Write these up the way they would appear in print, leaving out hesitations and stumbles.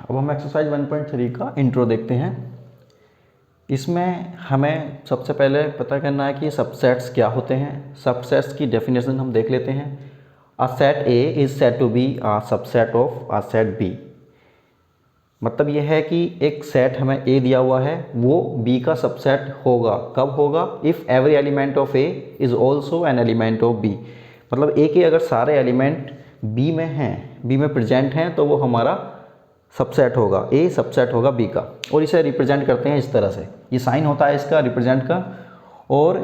अब हम एक्सरसाइज 1.3 का इंट्रो देखते हैं। इसमें हमें सबसे पहले पता करना है कि सबसेट्स क्या होते हैं। सबसेट्स की डेफिनेशन हम देख लेते हैं। A set A is said to be a subset of a set B. मतलब यह है कि एक सेट हमें ए दिया हुआ है, वो बी का सबसेट होगा। कब होगा? If every element of A is also an element of B. मतलब ए के अगर सारे एलिमेंट बी में हैं, बी में प्रेजेंट हैं, तो वो हमारा सबसेट होगा, ए सबसेट होगा बी का। और इसे रिप्रेजेंट करते हैं इस तरह से, ये साइन होता है इसका रिप्रेजेंट का, और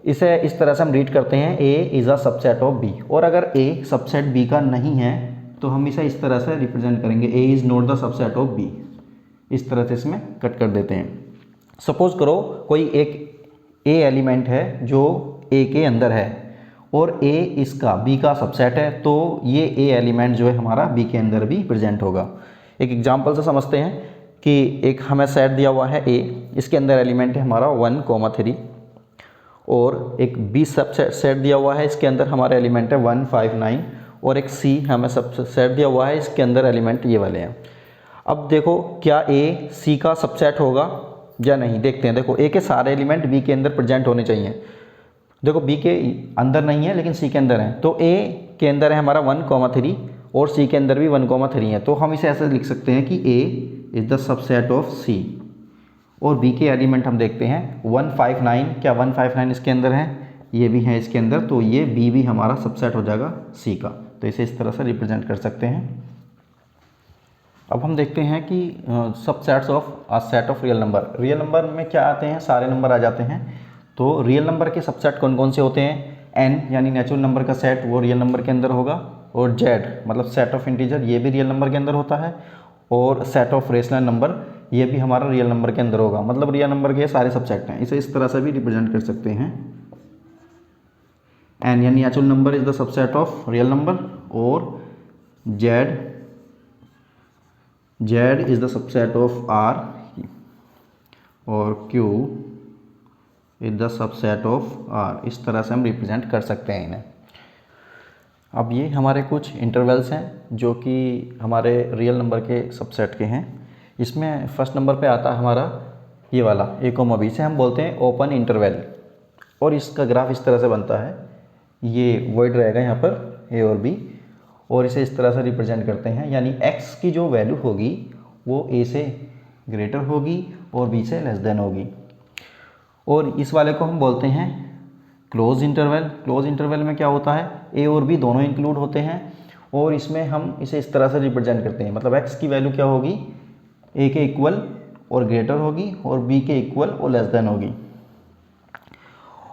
इसे इस तरह से हम रीड करते हैं A is a subset of B. और अगर ए सबसेट बी का नहीं है तो हम इसे इस तरह से रिप्रेजेंट करेंगे, A is not the subset of B. इस तरह से इसमें कट कर देते हैं। सपोज करो कोई एक ए एलिमेंट है जो ए के अंदर है और ए इसका बी का सबसेट है, तो ये ए एलिमेंट जो है हमारा बी के अंदर भी प्रेजेंट होगा। एक एग्जांपल से समझते हैं कि एक हमें सेट दिया हुआ है ए, इसके अंदर एलिमेंट है हमारा 1, 3, और एक बी सबसेट सेट दिया हुआ है, इसके अंदर हमारे एलिमेंट है 1, 5, 9, और एक सी हमें सबसेट दिया हुआ है, इसके अंदर एलिमेंट ये वाले हैं। अब देखो क्या ए सी का सबसेट होगा या नहीं, देखते हैं। देखो ए के सारे एलिमेंट बी के अंदर प्रेजेंट होने चाहिए। देखो बी के अंदर नहीं है लेकिन सी के अंदर है, तो ए के अंदर है हमारा 1, 3 और सी के अंदर भी 1, 3 है। तो हम इसे ऐसे लिख सकते हैं कि A is the subset of C. और बी के एलिमेंट हम देखते हैं 1, 5, 9, क्या 1, 5, 9 इसके अंदर है, ये भी है इसके अंदर, तो ये बी भी हमारा सबसेट हो जाएगा सी का। तो इसे इस तरह से रिप्रेजेंट कर सकते हैं। अब हम देखते हैं कि subsets of a set of real number. Real number में क्या आते हैं? सारे नंबर आ जाते हैं। तो रियल नंबर के सबसेट कौन कौन से होते हैं? एन यानी नेचुरल नंबर का सेट, वो रियल नंबर के अंदर होगा। और जेड मतलब सेट ऑफ इंटीजर, ये भी रियल नंबर के अंदर होता है। और सेट ऑफ रेशनल नंबर, ये भी हमारा रियल नंबर के अंदर होगा। मतलब रियल नंबर के सारे सबसेट हैं। इसे इस तरह से भी रिप्रेजेंट कर सकते हैं। एन यानी natural number is the subset of real number, और Z is the subset of R, और Q is the subset of R. इस तरह से हम रिप्रेजेंट कर सकते हैं इन्हें। अब ये हमारे कुछ इंटरवल्स हैं जो कि हमारे रियल नंबर के सबसेट के हैं। इसमें फर्स्ट नंबर पे आता है हमारा ये वाला ए कोमा बी, से हम बोलते हैं ओपन इंटरवल। और इसका ग्राफ इस तरह से बनता है, ये वॉइड रहेगा यहाँ पर ए और बी, और इसे इस तरह से रिप्रेजेंट करते हैं। यानी x की जो वैल्यू होगी वो a से ग्रेटर होगी और b से लेस देन होगी। और इस वाले को हम बोलते हैं क्लोज इंटरवल। क्लोज इंटरवल में क्या होता है? a और b दोनों इंक्लूड होते हैं, और इसमें हम इसे इस तरह से रिप्रेजेंट करते हैं। मतलब x की वैल्यू क्या होगी? a के इक्वल और ग्रेटर होगी, और b के इक्वल और लेस देन होगी।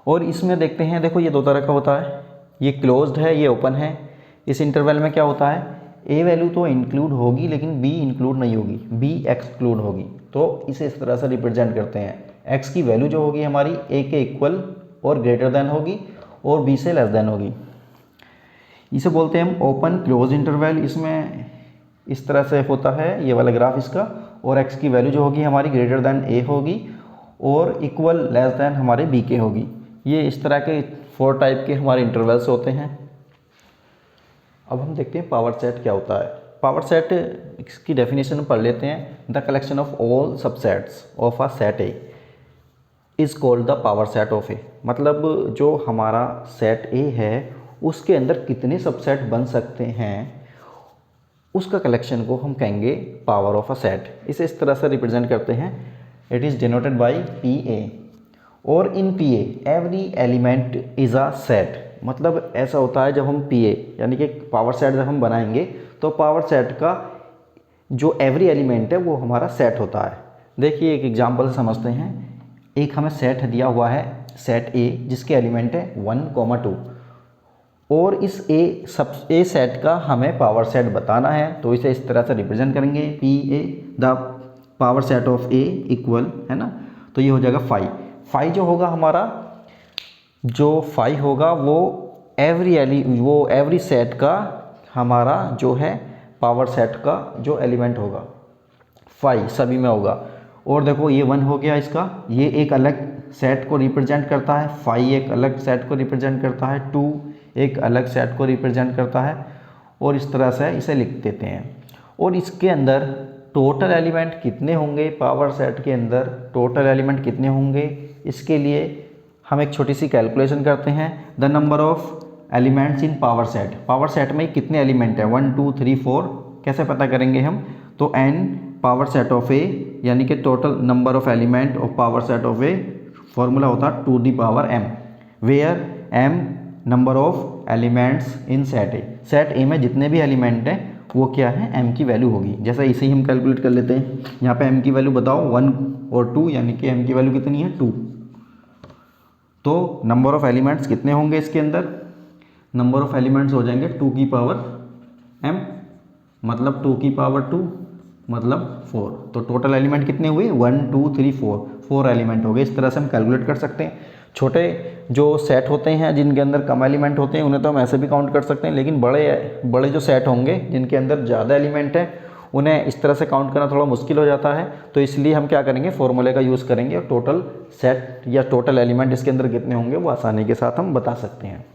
और इसमें देखते हैं, देखो ये दो तरह का होता है, ये क्लोज्ड है, ये ओपन है। इस इंटरवल में क्या होता है? a वैल्यू तो इंक्लूड होगी लेकिन b इंक्लूड नहीं होगी, b एक्सक्लूड होगी। तो इसे इस तरह से रिप्रेजेंट करते हैं। x की वैल्यू जो होगी हमारी a के इक्वल और ग्रेटर देन होगी, और b से लेस देन होगी। इसे बोलते हैं हम ओपन क्लोज इंटरवल। इसमें इस तरह से होता है ये वाला ग्राफ इसका, और x की वैल्यू जो होगी हमारी ग्रेटर देन a होगी, और इक्वल लेस देन हमारे b के होगी। ये इस तरह के 4 टाइप के हमारे इंटरवल्स होते हैं। अब हम देखते हैं पावर सेट क्या होता है। पावर सेट, इसकी डेफिनेशन पढ़ लेते हैं। The collection of all subsets of a set A is called the power set of A. मतलब जो हमारा सेट ए है उसके अंदर कितने सबसेट बन सकते हैं, उसका कलेक्शन को हम कहेंगे पावर ऑफ अ सेट। इसे इस तरह से रिप्रेजेंट करते हैं। It is denoted by P A, और in P A every element is a set. मतलब ऐसा होता है जब हम पी ए यानी कि पावर सेट जब हम बनाएंगे, तो पावर सेट का जो एवरी एलिमेंट है वो हमारा सेट होता है। देखिए एक एग्जांपल से समझते हैं। एक हमें सेट दिया हुआ है सेट ए, जिसके एलिमेंट है 1, 2, और इस ए सेट का हमें पावर सेट बताना है। तो इसे इस तरह से रिप्रेजेंट करेंगे, P A the power set of A equal, है ना। तो ये हो जाएगा 5 जो होगा हमारा, जो 5 होगा वो एवरी सेट का हमारा जो है पावर सेट का जो एलिमेंट होगा 5 सभी में होगा। और देखो ये 1 हो गया इसका, ये एक अलग सेट को रिप्रेजेंट करता है, 5 एक अलग सेट को रिप्रेजेंट करता है, 2 एक अलग सेट को रिप्रेजेंट करता है, और इस तरह से इसे लिख देते हैं। और इसके अंदर टोटल एलिमेंट कितने होंगे पावर सेट के अंदर, टोटल एलिमेंट कितने होंगे, इसके लिए हम एक छोटी सी कैलकुलेशन करते हैं। The number of elements in power set, power set में कितने एलिमेंट है 1 2 3 4, कैसे पता करेंगे हम, तो n power set of A यानी कि total number of element of power set of A, formula होता है 2 the power m, where m number of elements in set A, set A में जितने भी एलिमेंट हैं वो क्या है m की वैल्यू होगी। जैसा इसे ही हम कैलकुलेट कर लेते हैं, यहाँ पे m की वैल्यू बताओ 1 और 2, यानी कि m की वैल्यू कितनी है 2। तो नंबर ऑफ एलिमेंट्स कितने होंगे इसके अंदर, नंबर ऑफ एलिमेंट्स हो जाएंगे 2 की पावर m, मतलब 2 की पावर 2 मतलब 4। तो टोटल एलिमेंट कितने हुए 1 2 3 4 एलिमेंट हो गए। इस तरह से हम कैलकुलेट कर सकते हैं। छोटे जो सेट होते हैं जिनके अंदर कम एलिमेंट होते हैं उन्हें तो हम ऐसे भी काउंट कर सकते हैं, लेकिन बड़े जो सेट होंगे जिनके अंदर ज़्यादा एलिमेंट है उन्हें इस तरह से काउंट करना थोड़ा मुश्किल हो जाता है। तो इसलिए हम क्या करेंगे, फॉर्मूले का यूज़ करेंगे और टोटल सेट या टोटल एलिमेंट इसके अंदर कितने होंगे वो आसानी के साथ हम बता सकते हैं।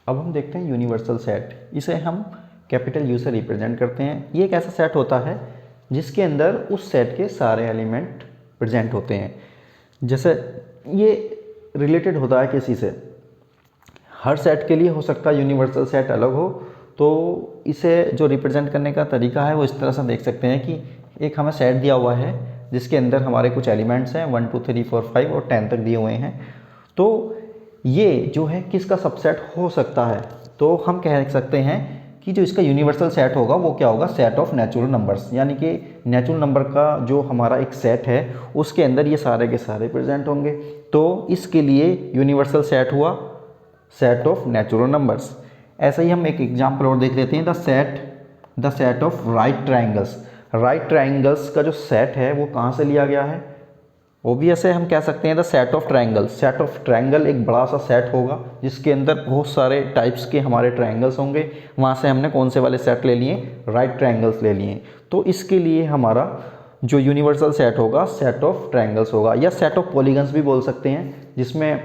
अब हम देखते हैं यूनिवर्सल सेट, इसे हम कैपिटल यू से रिप्रेजेंट करते हैं। ये एक ऐसा सेट होता है जिसके अंदर उस सेट के सारे एलिमेंट प्रेजेंट होते हैं। जैसे ये रिलेटेड होता है किसी से, हर सेट के लिए हो सकता है यूनिवर्सल सेट अलग हो, तो इसे जो रिप्रेजेंट करने का तरीका है वो इस तरह से देख सकते हैं कि एक हमें सेट दिया हुआ है जिसके अंदर हमारे कुछ एलिमेंट्स हैं 1 2 3 4 5 और 10 तक दिए हुए हैं। तो ये जो है किसका सबसेट हो सकता है, तो हम कह सकते हैं कि जो इसका यूनिवर्सल सेट होगा वो क्या होगा, सेट ऑफ नेचुरल नंबर्स, यानी कि नेचुरल नंबर का जो हमारा एक सेट है उसके अंदर ये सारे के सारे प्रेजेंट होंगे। तो इसके लिए यूनिवर्सल सेट हुआ सेट ऑफ नेचुरल नंबर्स। ऐसे ही हम एक एग्जांपल और देख लेते हैं, the set of right triangles. Right triangles का जो सेट है वो कहाँ से लिया गया है, ओबियस है, हम कह सकते हैं the set of triangles. Set of triangle एक बड़ा सा सेट होगा जिसके अंदर बहुत सारे टाइप्स के हमारे ट्राइंगल्स होंगे, वहाँ से हमने कौन से वाले सेट ले लिए, राइट ट्राइंगल्स ले लिए। तो इसके लिए हमारा जो यूनिवर्सल सेट होगा सेट ऑफ ट्राइंगल्स होगा, या सेट ऑफ पॉलीगन्स भी बोल सकते हैं, जिसमें